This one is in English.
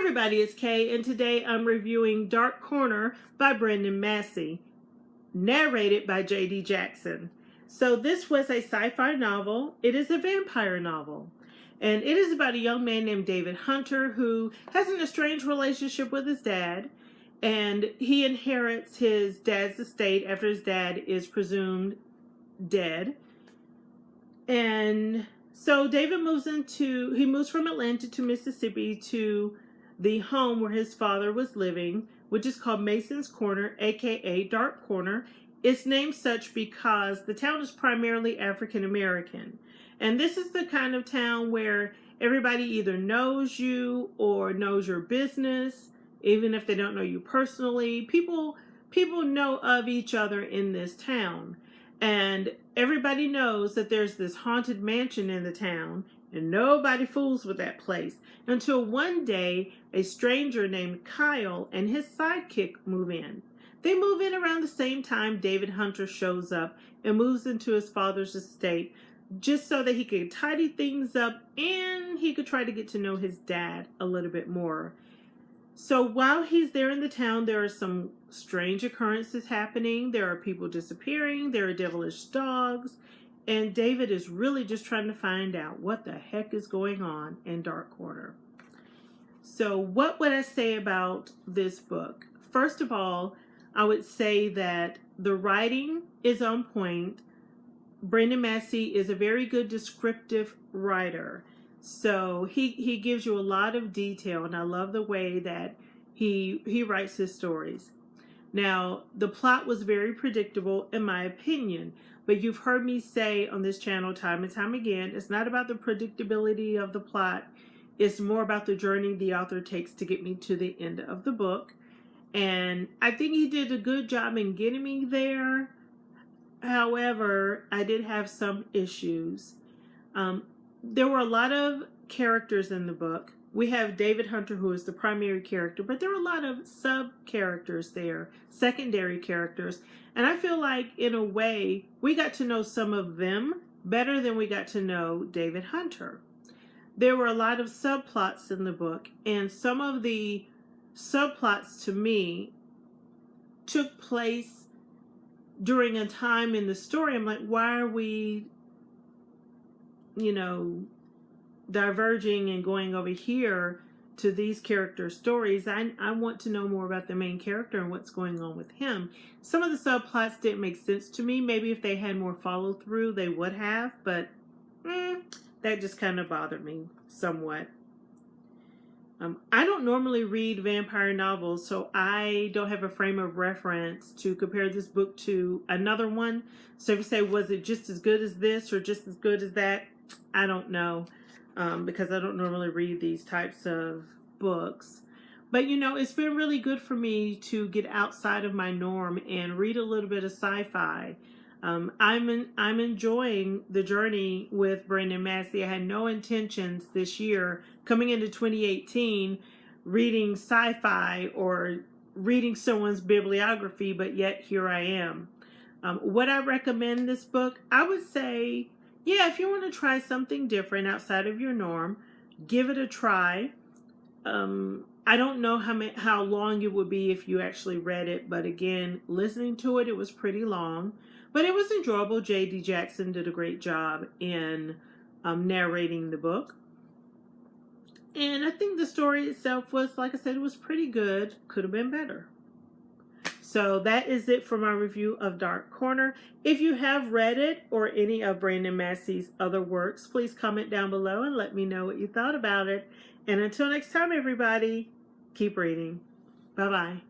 everybody, it's Kay, and today I'm reviewing Dark Corner by Massey, narrated by J.D. Jackson. So this was a sci-fi novel. It is a vampire novel, and it is about a young man named David Hunter who has an estranged relationship with his dad, and he inherits his dad's estate after his dad is presumed dead. And so David moves from Atlanta to Mississippi to the home where his father was living, which is called Mason's Corner, aka Dark Corner. It's named such because the town is primarily African American. And this is the kind of town where everybody either knows you or knows your business, even if they don't know you personally. People know of each other in this town. And everybody knows that there's this haunted mansion in the town, and nobody fools with that place until one day a stranger named Kyle and his sidekick move in. They move in around the same time David Hunter shows up and moves into his father's estate, just so that he could tidy things up and he could try to get to know his dad a little bit more. So while he's there in the town, there are some strange occurrences happening. There are people disappearing. There are devilish dogs. And David is really just trying to find out what the heck is going on in Dark Corner. So what would I say about this book? First of all, I would say that the writing is on point. Massey is a very good descriptive writer. So he gives you a lot of detail, and I love the way that he writes his stories. Now, the plot was very predictable in my opinion, but you've heard me say on this channel time and time again, it's not about the predictability of the plot. It's more about the journey the author takes to get me to the end of the book. And I think he did a good job in getting me there. However, I did have some issues. There were a lot of characters in the book. We have David Hunter, who is the primary character, but there were a lot of sub-characters there, secondary characters. And I feel like, in a way, we got to know some of them better than we got to know David Hunter. There were a lot of subplots in the book, and some of the subplots, to me, took place during a time in the story. I'm like, why are we, diverging and going over here to these character stories? I want to know more about the main character and what's going on with him. Some of the subplots didn't make sense to me. Maybe if they had more follow through, they would have, but that just kind of bothered me somewhat. I don't normally read vampire novels, so I don't have a frame of reference to compare this book to another one. So if you say, was it just as good as this or just as good as that? I don't know, because I don't normally read these types of books. But, it's been really good for me to get outside of my norm and read a little bit of sci-fi. I'm enjoying the journey with Massey. I had no intentions this year, coming into 2018, reading sci-fi or reading someone's bibliography, but yet here I am. Would I recommend this book? I would say, yeah, if you want to try something different outside of your norm, give it a try. I don't know how long it would be if you actually read it, but again, listening to it, it was pretty long. But it was enjoyable. J.D. Jackson did a great job in narrating the book. And I think the story itself was, like I said, it was pretty good. Could have been better. So that is it for my review of Dark Corner. If you have read it or any of Massey's other works, please comment down below and let me know what you thought about it. And until next time, everybody, keep reading. Bye-bye.